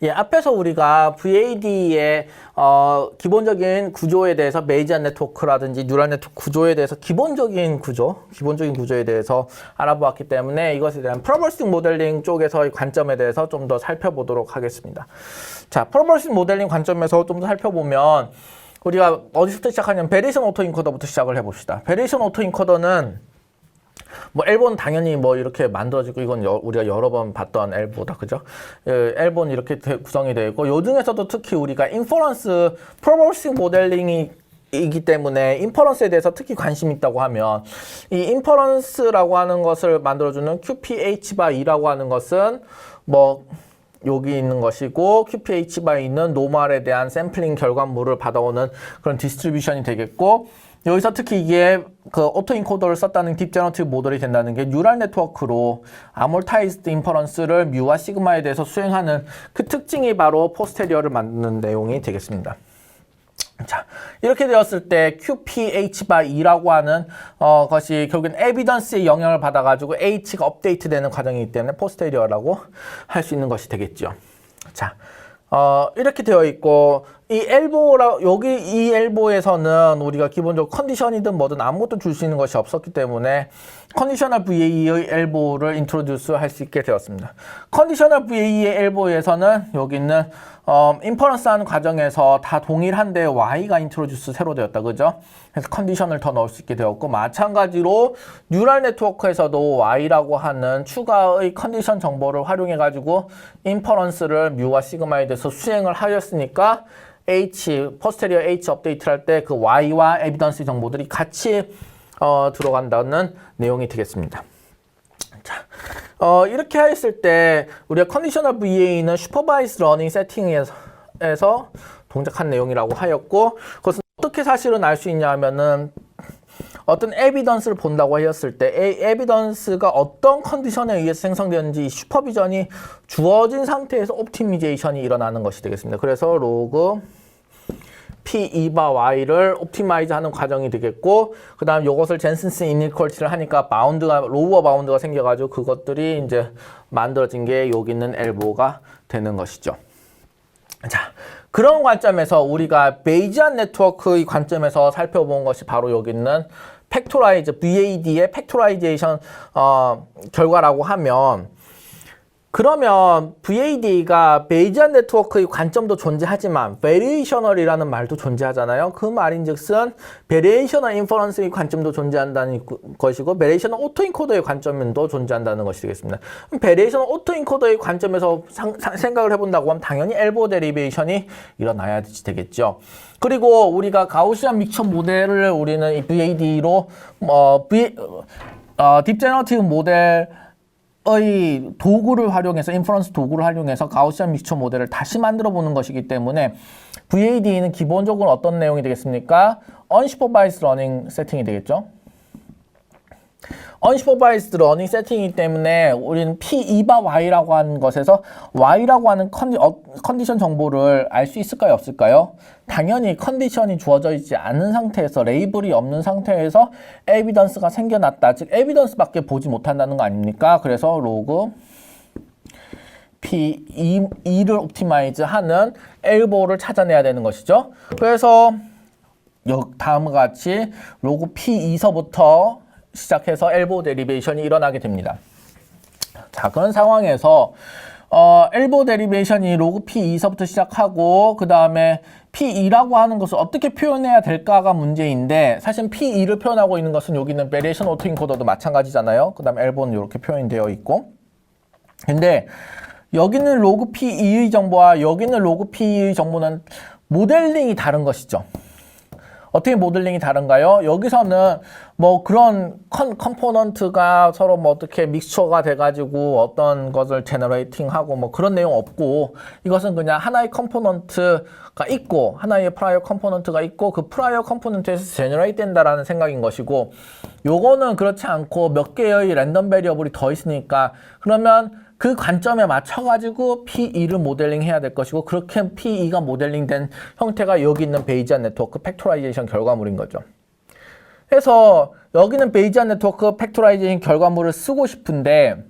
예, 앞에서 우리가 VAD의 기본적인 구조에 대해서 베이지안 네트워크라든지 뉴럴 네트워크 구조에 대해서 기본적인 구조에 대해서 알아보았기 때문에 이것에 대한 프로버싱 모델링 쪽에서의 관점에 대해서 좀 더 살펴보도록 하겠습니다. 자, 프로버싱 모델링 관점에서 좀 더 살펴보면 우리가 어디서부터 시작하냐면 베리에이션 오토인코더부터 시작을 해봅시다. 베리에이션 오토인코더는 뭐 엘보는 당연히 뭐 이렇게 만들어지고 이건 우리가 여러 번 봤던 엘보다 그죠? 엘보는 이렇게 구성이 되어 있고 요 중에서도 특히 우리가 인퍼런스 프로버싱 모델링이 이기 때문에 인퍼런스에 대해서 특히 관심이 있다고 하면 이 인퍼런스라고 하는 것을 만들어주는 QPH/E라고 하는 것은 뭐 여기 있는 것이고 QPH/E 있는 노멀에 대한 샘플링 결과물을 받아오는 그런 디스트리뷰션이 되겠고 여기서 특히 이게 그 오토인코더를 썼다는 딥제너티브 모델이 된다는 게 뉴럴 네트워크로 아몰타이즈드 인퍼런스를 뮤와 시그마에 대해서 수행하는 그 특징이 바로 포스테리어를 만드는 내용이 되겠습니다. 자, 이렇게 되었을 때 QPH/E라고 하는 것이 결국엔 에비던스의 영향을 받아가지고 H가 업데이트되는 과정이기 때문에 포스테리어라고 할 수 있는 것이 되겠죠. 자, 이렇게 되어 있고 이 엘보에서는 우리가 기본적으로 컨디션이든 뭐든 아무것도 줄 수 있는 것이 없었기 때문에 컨디셔널 VAE의 엘보를 인트로듀스 할 수 있게 되었습니다. 컨디셔널 VAE의 엘보에서는 여기 있는 인퍼런스 하는 과정에서 다 동일한데 Y가 인트로듀스 새로 되었다. 그죠? 그래서 컨디션을 더 넣을 수 있게 되었고 마찬가지로 뉴럴 네트워크에서도 Y라고 하는 추가의 컨디션 정보를 활용해 가지고 인퍼런스를 뮤와 시그마에 대해서 수행을 하였으니까 포스테리어 H 업데이트를 할 때 그 Y와 에비던스 정보들이 같이 들어간다는 내용이 되겠습니다. 자, 이렇게 했을 때 우리가 컨디셔널 VA는 슈퍼바이스 러닝 세팅에서 동작한 내용이라고 하였고 그것은 어떻게 사실은 알 수 있냐 하면은 어떤 에비던스를 본다고 하였을 때 에비던스가 어떤 컨디션에 의해서 생성되는지 슈퍼비전이 주어진 상태에서 옵티미제이션이 일어나는 것이 되겠습니다. 그래서 로그 P2바 Y를 옵티마이즈 하는 과정이 되겠고 그 다음 이것을 젠슨스 이니퀄리티를 하니까 로우어 바운드가 생겨가지고 그것들이 이제 만들어진 게 여기 있는 엘보가 되는 것이죠. 자, 그런 관점에서 우리가 베이지안 네트워크의 관점에서 살펴본 것이 바로 여기 있는 VAD의 팩토라이제이션 결과라고 하면 그러면 VAD가 베이지안 네트워크의 관점도 존재하지만 베리에이셔널이라는 말도 존재하잖아요. 그 말인즉슨 베리에이셔널 인퍼런스의 관점도 존재한다는 것이고 베리에이셔널 오토인코더의 관점도 존재한다는 것이 되겠습니다. 베리에이셔널 오토인코더의 관점에서 생각을 해본다고 하면 당연히 엘보 데리베이션이 일어나야 되겠죠. 그리고 우리가 가우시안 믹처 모델을 우리는 이 VAD로 딥제너티브 모델 의 도구를 활용해서 인퍼런스 도구를 활용해서 가우시안 믹처 모델을 다시 만들어 보는 것이기 때문에 VAD는 기본적으로 어떤 내용이 되겠습니까? unsupervised 러닝 세팅이 되겠죠. unsupervised 러닝 세팅이기 때문에 우리는 P2바 Y라고 하는 것에서 Y라고 하는 컨디션 정보를 알 수 있을까요? 없을까요? 당연히 컨디션이 주어져 있지 않은 상태에서 레이블이 없는 상태에서 에비던스가 생겨났다. 즉 에비던스밖에 보지 못한다는 거 아닙니까? 그래서 로그 P2를 옵티마이즈 하는 엘보를 찾아내야 되는 것이죠. 그래서 다음과 같이 로그 P2서부터 시작해서 엘보 데리베이션이 일어나게 됩니다. 자, 그런 상황에서 엘보 데리베이션이 로그 P2서부터 시작하고 그 다음에 P2라고 하는 것을 어떻게 표현해야 될까가 문제인데 사실 P2를 표현하고 있는 것은 여기 있는 베리에이션 오토인코더도 마찬가지잖아요. 그 다음에 엘보는 이렇게 표현되어 있고 근데 여기는 로그 P2의 정보와 여기는 로그 P2의 정보는 모델링이 다른 것이죠. 어떻게 모델링이 다른가요? 여기서는 뭐 그런 컴포넌트가 서로 뭐 어떻게 믹스처가 돼가지고 어떤 것을 제너레이팅하고 뭐 그런 내용 없고 이것은 그냥 하나의 컴포넌트가 있고 하나의 프라이어 컴포넌트가 있고 그 프라이어 컴포넌트에서 제너레이트 된다라는 생각인 것이고 요거는 그렇지 않고 몇 개의 랜덤 베리어블이 더 있으니까 그러면 그 관점에 맞춰가지고 P2를 모델링 해야 될 것이고 그렇게 P2가 모델링된 형태가 여기 있는 베이지안 네트워크 팩토라이제이션 결과물인 거죠. 그래서 여기는 베이지안 네트워크 팩토라이제이션 결과물을 쓰고 싶은데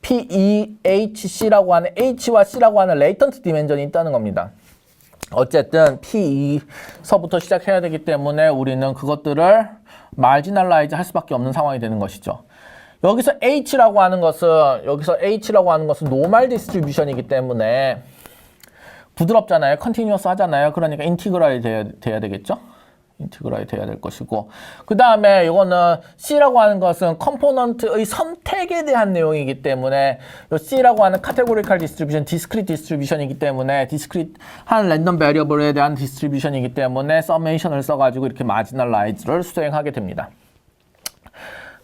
PEHC라고 하는 H와 C라고 하는 레이턴트 디멘전이 있다는 겁니다. 어쨌든 P2서부터 시작해야 되기 때문에 우리는 그것들을 마지널라이즈 할 수밖에 없는 상황이 되는 것이죠. 여기서 H라고 하는 것은 노멀 디스트리뷰션이기 때문에 부드럽잖아요. 컨티뉴어스 하잖아요. 그러니까 인티그랄이 돼야 되겠죠. 인티그랄이 돼야 될 것이고, 그 다음에 이거는 C라고 하는 것은 컴포넌트의 선택에 대한 내용이기 때문에 이 C라고 하는 카테고리컬 디스트리뷰션, 디스크리트 디스트리뷰션이기 때문에 디스크리트한 랜덤 베리어블에 대한 디스트리뷰션이기 때문에 서메이션을 써가지고 이렇게 마지널라이즈를 수행하게 됩니다.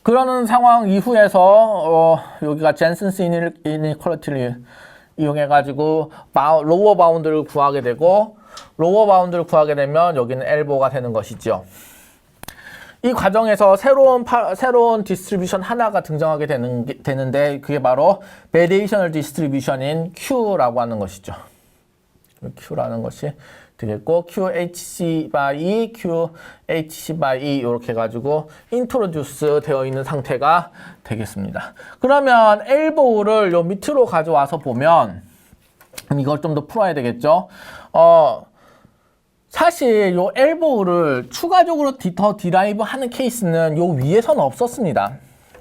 그러는 상황 이후에서 여기가 젠슨스 이니퀄리티를 이용해가지고 로워 바운드를 구하게 되고, 로워 바운드를 구하게 되면 여기는 엘보가 되는 것이죠. 이 과정에서 새로운 디스트리뷰션 하나가 등장하게 되는데 그게 바로 베리에이셔널 디스트리뷰션인 Q라고 하는 것이죠. Q라는 것이 되겠고, QHC by QHC by 이렇게 해가지고 인트로듀스 되어 있는 상태가 되겠습니다. 그러면 엘보를 요 밑으로 가져와서 보면 이걸 좀 더 풀어야 되겠죠. 사실 요 엘보를 추가적으로 더 디라이브 하는 케이스는 요 위에서는 없었습니다.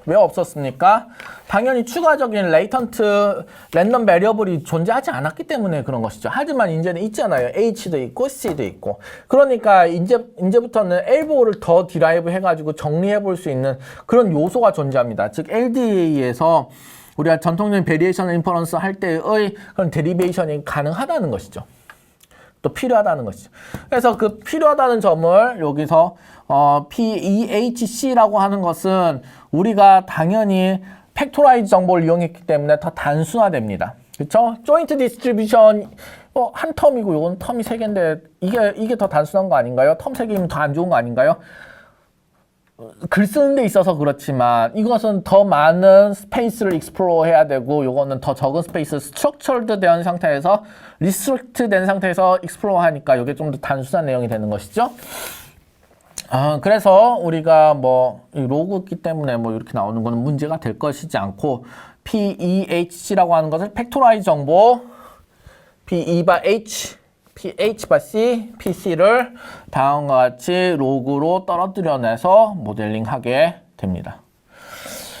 왜 없었습니까? 당연히 추가적인 레이턴트 랜덤 베리어블이 존재하지 않았기 때문에 그런 것이죠. 하지만 이제는 있잖아요. H도 있고 C도 있고. 그러니까 이제부터는 엘보를 더 디라이브 해가지고 정리해 볼 수 있는 그런 요소가 존재합니다. 즉 LDA에서 우리가 전통적인 베리에이션 인퍼런스 할 때의 그런 데리베이션이 가능하다는 것이죠. 또 필요하다는 것이죠. 그래서 그 필요하다는 점을 여기서 PEHC라고 하는 것은 우리가 당연히 팩토라이즈 정보를 이용했기 때문에 더 단순화됩니다. 그렇죠? 조인트 디스트리뷰션 한 텀이고 이건 텀이 3개인데 이게 더 단순한 거 아닌가요? 텀 3개이면 더 안 좋은 거 아닌가요? 글 쓰는 데 있어서 그렇지만 이것은 더 많은 스페이스를 익스플로어 해야 되고, 요거는 더 적은 스페이스 스트럭처드 된 상태에서 리스트릭트 된 상태에서 익스플로어 하니까 이게 좀 더 단순한 내용이 되는 것이죠. 그래서 우리가 이 로그기 때문에 이렇게 나오는 거는 문제가 될 것이지 않고, PEHC라고 하는 것을 팩토라이즈 정보 PE by H, PH by C, PC를 다음과 같이 로그로 떨어뜨려내서 모델링하게 됩니다.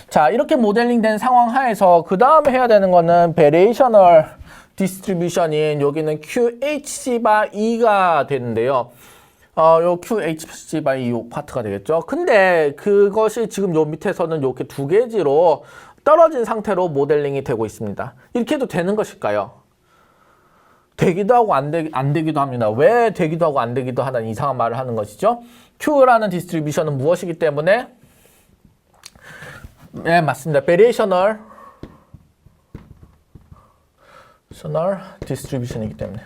자, 이렇게 모델링된 상황 하에서 그 다음에 해야 되는 거는 베리에이셔널 디스트리뷰션인 여기는 QHC by E가 되는데요. 요 QHC by E 요 파트가 되겠죠. 근데 그것이 지금 요 밑에서는 이렇게 두 개지로 떨어진 상태로 모델링이 되고 있습니다. 이렇게 해도 되는 것일까요? 되기도 하고 안 되기도 합니다. 왜 되기도 하고 안 되기도 하는 이상한 말을 하는 것이죠? Q라는 디스트리뷰션은 무엇이기 때문에? 네, 맞습니다. 베리에이셔널 디스트리뷰션이기 때문에.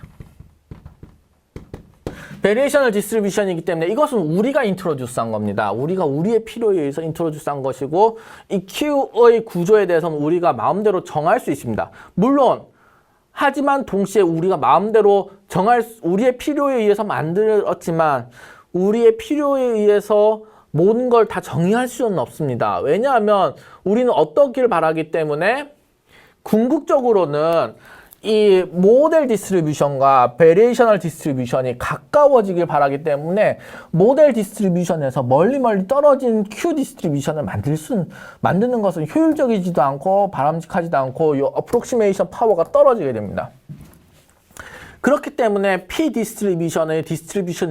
베리에이셔널 디스트리뷰션이기 때문에 이것은 우리가 인트로듀스한 겁니다. 우리가 우리의 필요에 의해서 인트로듀스한 것이고, 이 Q의 구조에 대해서는 우리가 마음대로 정할 수 있습니다. 물론 하지만 동시에 우리가 마음대로 우리의 필요에 의해서 만들었지만 우리의 필요에 의해서 모든 걸 다 정의할 수는 없습니다. 왜냐하면 우리는 어떻길 바라기 때문에 궁극적으로는 이 모델 디스트리뷰션과 베리에이셔널 디스트리뷰션이 가까워지길 바라기 때문에 모델 디스트리뷰션에서 멀리 떨어진 Q 디스트리뷰션을 만드는 것은 효율적이지도 않고 바람직하지도 않고 이 어프록시메이션 파워가 떨어지게 됩니다. 그렇기 때문에 P 디스트리뷰션의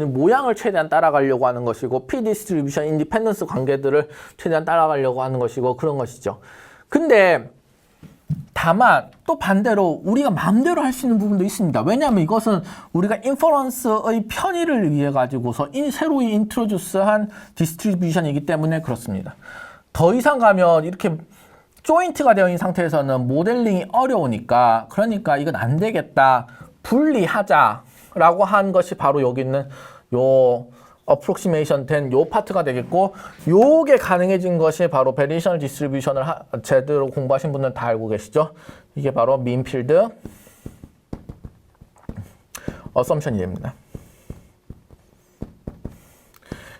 모양을 최대한 따라가려고 하는 것이고, P 디스트리뷰션 인디펜던스 관계들을 최대한 따라가려고 하는 것이고, 그런 것이죠. 근데 다만 또 반대로 우리가 마음대로 할 수 있는 부분도 있습니다. 왜냐하면 이것은 우리가 인퍼런스의 편의를 위해 가지고서 새로이 인트로듀스한 디스트리뷰션이기 때문에 그렇습니다. 더 이상 가면 이렇게 조인트가 되어 있는 상태에서는 모델링이 어려우니까, 그러니까 이건 안 되겠다, 분리하자라고 한 것이 바로 여기 있는 요 어프록시메이션 된 요 파트가 되겠고, 요게 가능해진 것이 바로 베리에이셔널 디스트리뷰션을 제대로 공부하신 분들은 다 알고 계시죠? 이게 바로 민필드 어썸션이 됩니다.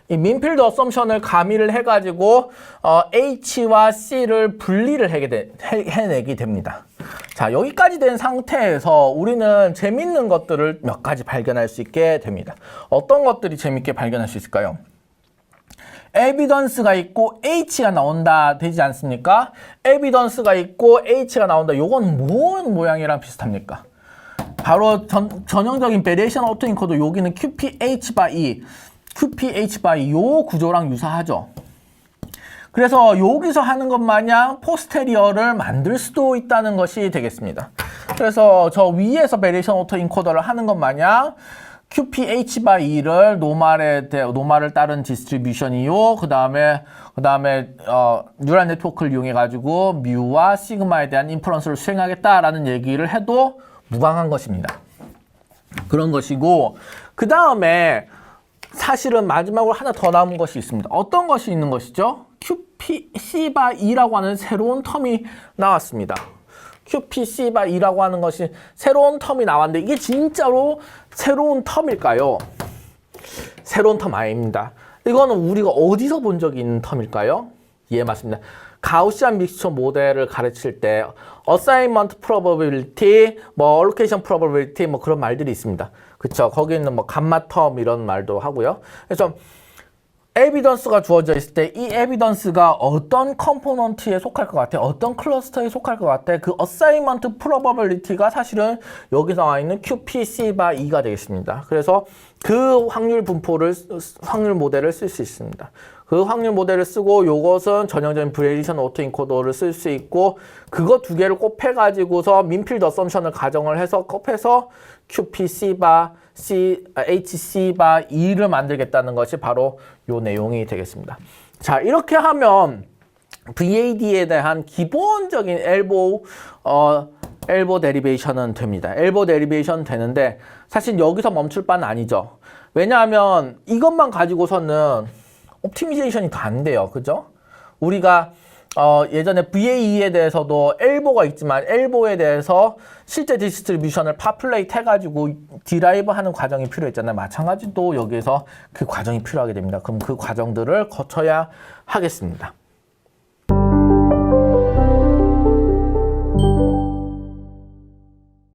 이 민필드 어썸션을 가미를 해가지고 H와 C를 분리를 해내게 됩니다. 자, 여기까지 된 상태에서 우리는 재밌는 것들을 몇 가지 발견할 수 있게 됩니다. 어떤 것들이 재밌게 발견할 수 있을까요? 에비던스가 있고 H가 나온다 되지 않습니까? 에비던스가 있고 H가 나온다. 요건 뭔 모양이랑 비슷합니까? 바로 전형적인 베리에이션 오토인코더 여기는 QPH/E, QPH/E 요 구조랑 유사하죠. 그래서 여기서 하는 것 마냥 포스테리어를 만들 수도 있다는 것이 되겠습니다. 그래서 저 위에서 베리에이션 오토인코더를 하는 것 마냥 QPH/E를 노말을 따른 디스트리뷰션이요. 그 다음에 뉴럴 네트워크를 이용해 가지고 뮤와 시그마에 대한 인퍼런스를 수행하겠다라는 얘기를 해도 무방한 것입니다. 그런 것이고, 그 다음에 사실은 마지막으로 하나 더 남은 것이 있습니다. 어떤 것이 있는 것이죠? QPC/E라고 하는 새로운 텀이 나왔습니다. QPC/E라고 하는 것이 새로운 텀이 나왔는데 이게 진짜로 새로운 텀일까요? 새로운 텀 아닙니다. 이거는 우리가 어디서 본 적이 있는 텀일까요? 예, 맞습니다. 가우시안 믹스처 모델을 가르칠 때 어사이먼트 프로버빌리티, 얼로케이션 프로버빌리티 그런 말들이 있습니다. 그쵸? 거기는 감마 텀 이런 말도 하고요. 그래서 에비던스가 주어져 있을 때 이 에비던스가 어떤 컴포넌트에 속할 것 같아? 어떤 클러스터에 속할 것 같아? 그 어사이먼트 프로버빌리티가 사실은 여기 나와 있는 QPC/E가 되겠습니다. 그래서 그 확률 모델을 쓸 수 있습니다. 그 확률 모델을 쓰고 요것은 전형적인 베리에이션 오토인코더를 쓸 수 있고 그거 두 개를 곱해가지고서 민필드 어썸션을 가정을 해서 곱해서 HC/E를 만들겠다는 것이 바로 요 내용이 되겠습니다. 자, 이렇게 하면 VAD에 대한 기본적인 엘보 데리베이션은 됩니다. 엘보 데리베이션 되는데 사실 여기서 멈출 바는 아니죠. 왜냐하면 이것만 가지고서는 옵티미제이션이 다 안 돼요. 그죠? 우리가 예전에 VAE에 대해서도 엘보가 있지만 엘보에 대해서 실제 디스트리뷰션을 파플레이트 해가지고 디라이브 하는 과정이 필요했잖아요. 마찬가지로 여기에서 그 과정이 필요하게 됩니다. 그럼 그 과정들을 거쳐야 하겠습니다.